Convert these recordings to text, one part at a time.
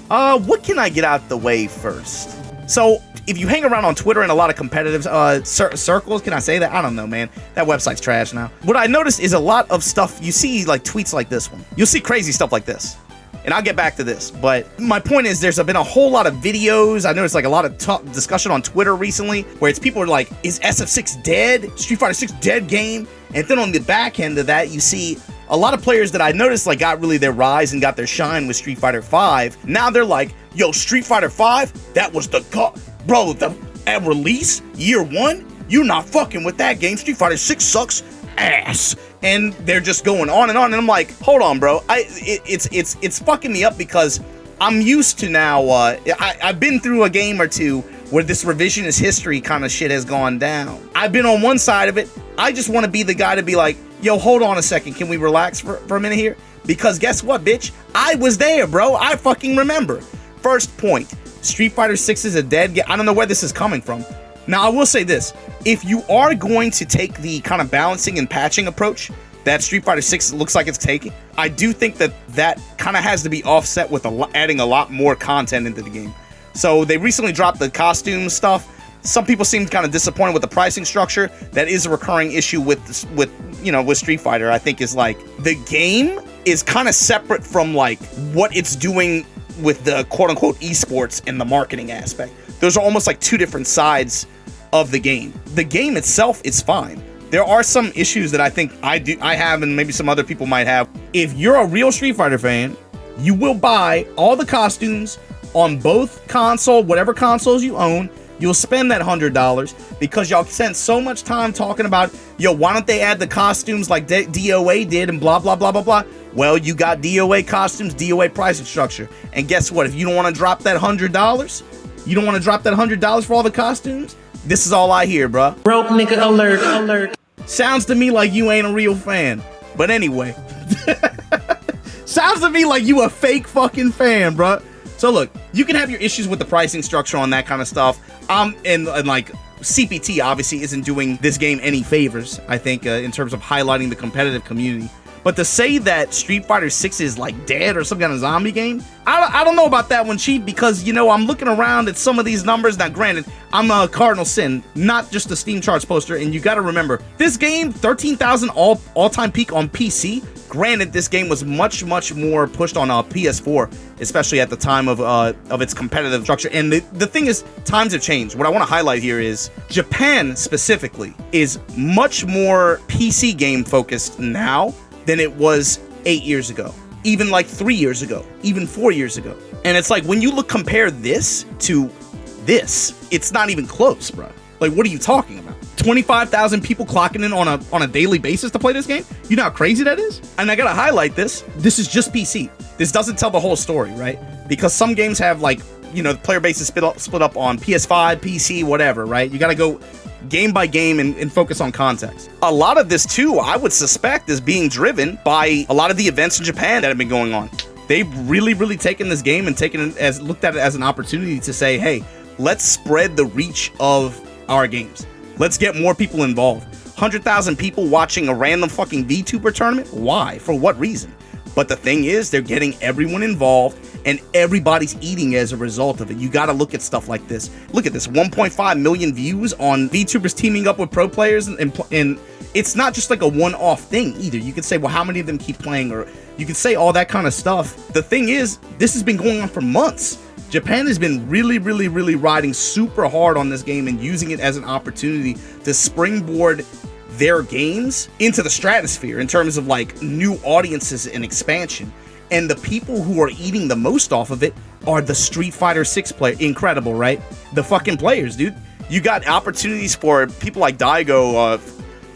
What can I get out the way first? So, if you hang around on Twitter and a lot of competitive circles, can I say that? I don't know, man. That website's trash now. What I noticed is a lot of stuff, you see like tweets like this one. You'll see crazy stuff like this. And I'll get back to this, but my point is there's been a whole lot of videos. I noticed like a lot of discussion on Twitter recently where it's people are like, is SF6 dead? Street Fighter 6 dead game? And then on the back end of that, you see a lot of players that I noticed like got really their rise and got their shine with Street Fighter 5. Now they're like, yo, Street Fighter 5, that was the bro, at release, year one, you're not fucking with that game. Street Fighter 6 sucks ass. And they're just going on, and I'm like, hold on, bro. It's fucking me up because I'm used to now. I've been through a game or two where this revisionist history kind of shit has gone down. I've been on one side of it. I just want to be the guy to be like, yo, hold on a second. Can we relax for a minute here? Because guess what, bitch? I was there, bro. I fucking remember. First point, Street Fighter 6 is a dead game. I don't know where this is coming from. Now, I will say this. If you are going to take the kind of balancing and patching approach that Street Fighter 6 looks like it's taking, I do think that kind of has to be offset with adding a lot more content into the game. So they recently dropped the costume stuff. Some people seem kind of disappointed with the pricing structure. That is a recurring issue with Street Fighter. I think is like the game is kind of separate from like what it's doing with the quote unquote esports and the marketing aspect. Those are almost like two different sides of the game. The game itself is fine. There are some issues that I think I have and maybe some other people might have. If you're a real Street Fighter fan, you will buy all the costumes on both console, whatever consoles you own. You'll spend that $100 because y'all spent so much time talking about, yo, why don't they add the costumes like DOA did and blah, blah, blah, blah, blah. Well, you got DOA costumes, DOA pricing structure. And guess what? If you don't want to drop that $100, you don't want to drop that $100 for all the costumes, this is all I hear, bruh. Broke nigga alert. Sounds to me like you ain't a real fan. But anyway. Sounds to me like you a fake fucking fan, bruh. So look, you can have your issues with the pricing structure on that kind of stuff. And like CPT obviously isn't doing this game any favors, I think, in terms of highlighting the competitive community. But to say that Street Fighter 6 is like dead or some kind of zombie game, I don't know about that one, Chief, because, you know, I'm looking around at some of these numbers. Now, granted, I'm a Cardinal Sin, not just a Steam charts poster, and you got to remember, this game, 13,000 all-time peak on PC. Granted, this game was much more pushed on PS4, especially at the time of its competitive structure. And the thing is, times have changed. What I want to highlight here is Japan specifically is much more PC game focused now than it was 8 years ago, even like 3 years ago, even 4 years ago. And it's like, when you compare this to this, it's not even close, bro. Like, what are you talking about? 25,000 people clocking in on a daily basis to play this game? You know how crazy that is? And I gotta highlight this. This is just PC. This doesn't tell the whole story, right? Because some games have, like, you know, the player base is split up on PS5, PC, whatever, right? You gotta go game by game and focus on context. A lot of this too, I would suspect, is being driven by a lot of the events in Japan that have been going on. They've really taken this game and looked at it as an opportunity to say, hey, let's spread the reach of our games. Let's get more people involved. 100,000 people watching a random fucking VTuber tournament? Why? For what reason? But the thing is, they're getting everyone involved and everybody's eating as a result of it. You got to look at stuff like this. Look at this, 1.5 million views on VTubers teaming up with pro players, and it's not just like a one-off thing either. You could say, well, how many of them keep playing? Or you could say all that kind of stuff. The thing is, this has been going on for months. Japan has been really riding super hard on this game and using it as an opportunity to springboard their games into the stratosphere in terms of like new audiences and expansion. And the people who are eating the most off of it are the Street Fighter 6 players. Incredible, right? The fucking players, dude. You got opportunities for people like Daigo,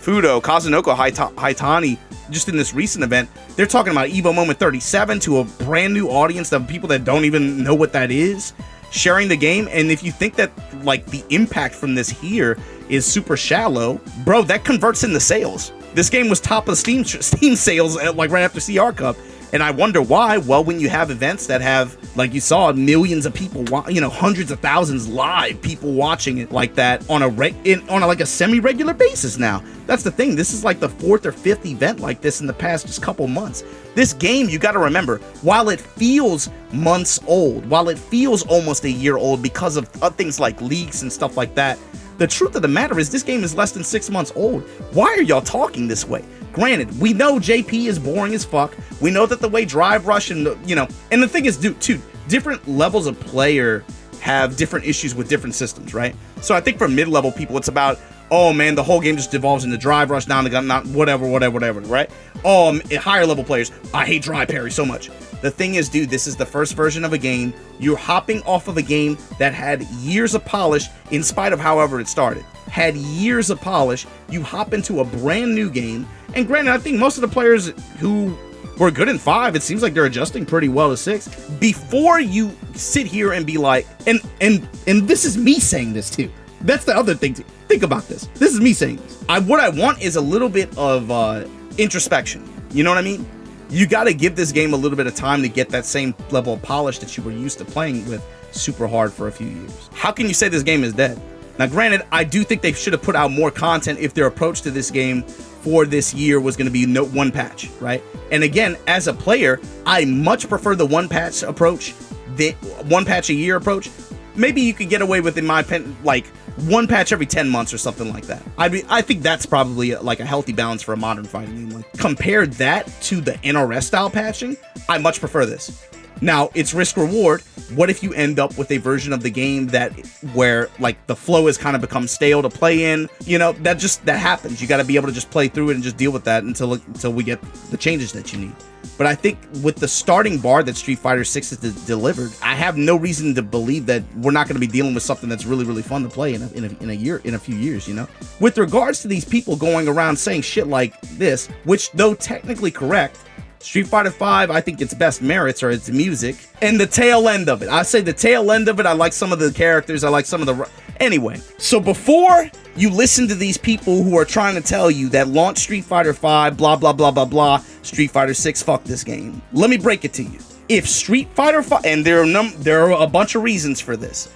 Fudo, Kazunoko, Haitani, just in this recent event. They're talking about Evo Moment 37 to a brand new audience of people that don't even know what that is, sharing the game. And if you think that like the impact from this here is super shallow, bro, that converts into sales. This game was top of Steam sales at, like, right after CR Cup, And I wonder why. Well, when you have events that have, like you saw, millions of people, hundreds of thousands live people watching it like that on a semi-regular basis now. That's the thing. This is like the 4th or 5th event like this in the past just couple months. This game, you got to remember, while it feels months old, while it feels almost a year old because of things like leaks and stuff like that, the truth of the matter is this game is less than 6 months old. Why are y'all talking this way? Granted, we know JP is boring as fuck. We know that the way Drive Rush and, and the thing is, too, different levels of player have different issues with different systems, right? So I think for mid-level people, it's about, oh man, the whole game just devolves into Drive Rush, now not whatever, right? Higher level players, I hate Drive Parry so much. The thing is, dude, this is the first version of a game. You're hopping off of a game that had years of polish, in spite of however it started. Had years of polish. You hop into a brand new game. And granted, I think most of the players who were good in 5, it seems like they're adjusting pretty well to 6. Before you sit here and be like, and this is me saying this too. That's the other thing too. Think about this. This is me saying this. What I want is a little bit of introspection. You know what I mean? You got to give this game a little bit of time to get that same level of polish that you were used to playing with super hard for a few years. How can you say this game is dead? Now, granted, I do think they should have put out more content if their approach to this game for this year was going to be one patch, right? And again, as a player, I much prefer the one patch approach, the one patch a year approach. Maybe you could get away with, in my opinion, like one patch every 10 months or something like that. I think that's probably like a healthy balance for a modern fighting game. Like, compare that to the NRS style patching. I much prefer this. Now, it's risk reward. What if you end up with a version of the game where like the flow has kind of become stale to play in? That happens. You got to be able to just play through it and just deal with that until we get the changes that you need. But I think with the starting bar that Street Fighter 6 has delivered, I have no reason to believe that we're not going to be dealing with something that's really, really fun to play in a few years, With regards to these people going around saying shit like this, which though technically correct, Street Fighter V, I think its best merits are its music and the tail end of it. I say the tail end of it, I like some of the characters, I like some of the... Anyway, so before you listen to these people who are trying to tell you that launch Street Fighter V, blah, blah, blah, blah, blah, Street Fighter 6, fuck this game. Let me break it to you. If Street Fighter V, and there are a bunch of reasons for this,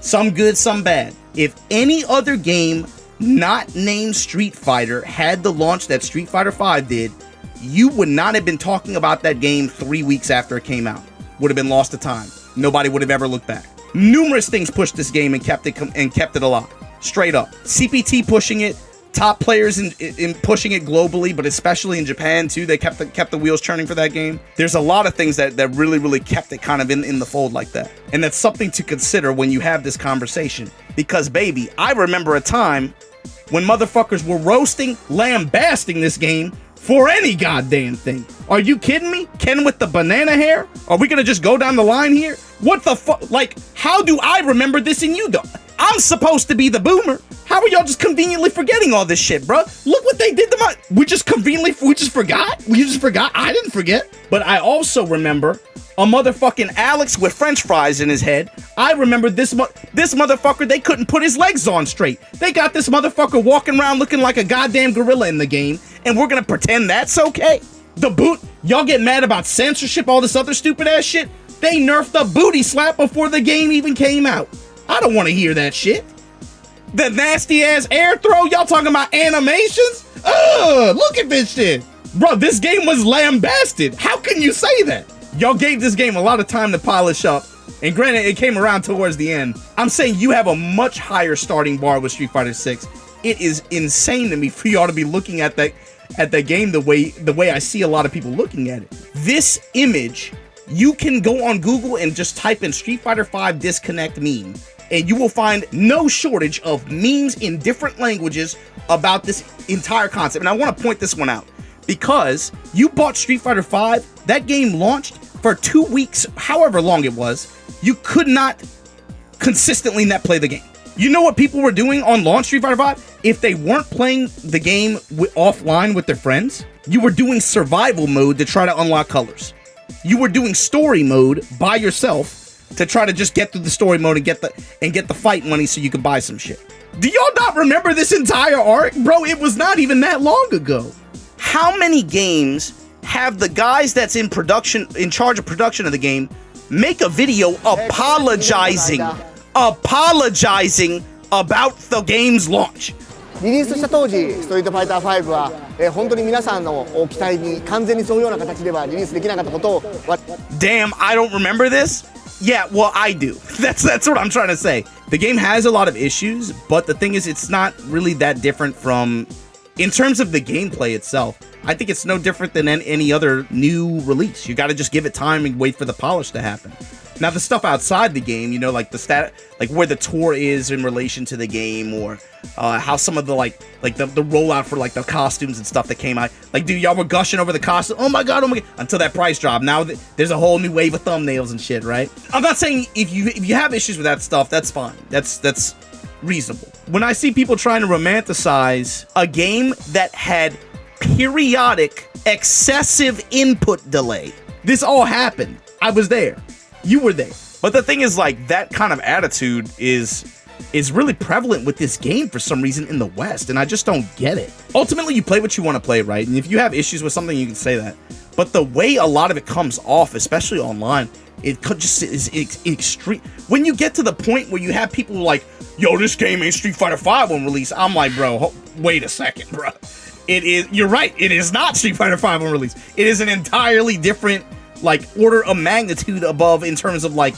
some good, some bad. If any other game not named Street Fighter had the launch that Street Fighter V did, you would not have been talking about that game 3 weeks after it came out. Would have been lost to time. Nobody would have ever looked back. Numerous things pushed this game and kept it alive. Straight up. CPT pushing it, top players in pushing it globally, but especially in Japan too. They kept the wheels turning for that game. There's a lot of things that really, really kept it kind of in the fold like that. And that's something to consider when you have this conversation. Because baby, I remember a time when motherfuckers were lambasting this game for any goddamn thing. Are you kidding me? Ken with the banana hair? Are we gonna just go down the line here? What the fuck? Like, how do I remember this and you don't? I'm supposed to be the boomer. How are y'all just conveniently forgetting all this shit, bro? Look what they did to my... We just forgot? We just forgot? I didn't forget. But I also remember a motherfucking Alex with french fries in his head. I remember this motherfucker, they couldn't put his legs on straight. They got this motherfucker walking around looking like a goddamn gorilla in the game, and we're gonna pretend that's okay? Y'all get mad about censorship, all this other stupid ass shit? They nerfed the booty slap before the game even came out. I don't want to hear that shit. The nasty ass air throw, y'all talking about animations? Ugh, look at this shit. Bro, this game was lambasted. How can you say that? Y'all gave this game a lot of time to polish up, and granted, it came around towards the end. I'm saying you have a much higher starting bar with Street Fighter 6. It is insane to me for y'all to be looking at that game the way I see a lot of people looking at it. This image, you can go on Google and just type in Street Fighter V disconnect meme, and you will find no shortage of memes in different languages about this entire concept. And I want to point this one out, because you bought Street Fighter V, that game launched for 2 weeks, however long it was. You could not consistently net play the game. You know what people were doing on launch Street Fighter V? If they weren't playing the game offline with their friends, you were doing survival mode to try to unlock colors. You were doing story mode by yourself to try to just get through the story mode and get the fight money so you could buy some shit. Do y'all not remember this entire arc? Bro, it was not even that long ago. How many games have the guys that's in charge of production of the game, make a video apologizing about the game's launch. リリースした当時、ストリートファイター5は、本当に皆さんの期待に完全に沿うような形ではリリースできなかったことを。Damn, I don't remember this. Yeah, well, I do. That's what I'm trying to say. The game has a lot of issues, but the thing is, it's not really that different from, in terms of the gameplay itself. I think it's no different than any other new release. You got to just give it time and wait for the polish to happen. Now, the stuff outside the game, you know, like like where the tour is in relation to the game, or how some of the like the rollout for like the costumes and stuff that came out. Like, dude, y'all were gushing over the costume. Oh my god, until that price drop. Now there's a whole new wave of thumbnails and shit, right? I'm not saying if you have issues with that stuff, that's fine. That's reasonable. When I see people trying to romanticize a game that had periodic excessive input delay, this all happened. I was there. You were there. But the thing is, like, that kind of attitude is really prevalent with this game for some reason in the West, and I just don't get it. Ultimately, you play what you want to play, right? And if you have issues with something, you can say that. But the way a lot of it comes off, especially online, it could just is extreme. When you get to the point where you have people like, yo, this game ain't Street Fighter V on release, I'm like, bro, wait a second, bro. It is, you're right, it is not Street Fighter V on release. It is an entirely different, like, order of magnitude above in terms of like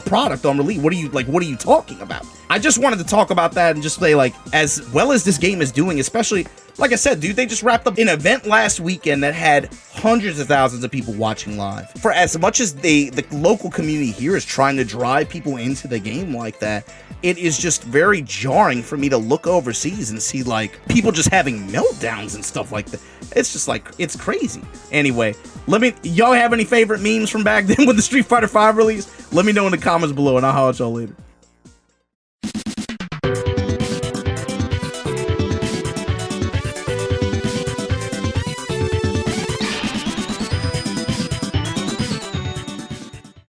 product on release. What are you talking about? I just wanted to talk about that and just say, like, as well as this game is doing, especially, like I said, dude, they just wrapped up an event last weekend that had hundreds of thousands of people watching live. For as much as the local community here is trying to drive people into the game like that, it is just very jarring for me to look overseas and see, like, people just having meltdowns and stuff like that. It's just like, it's crazy. Anyway, y'all have any favorite memes from back then with the Street Fighter V release? Let me know in the comments below, and I'll holler at y'all later.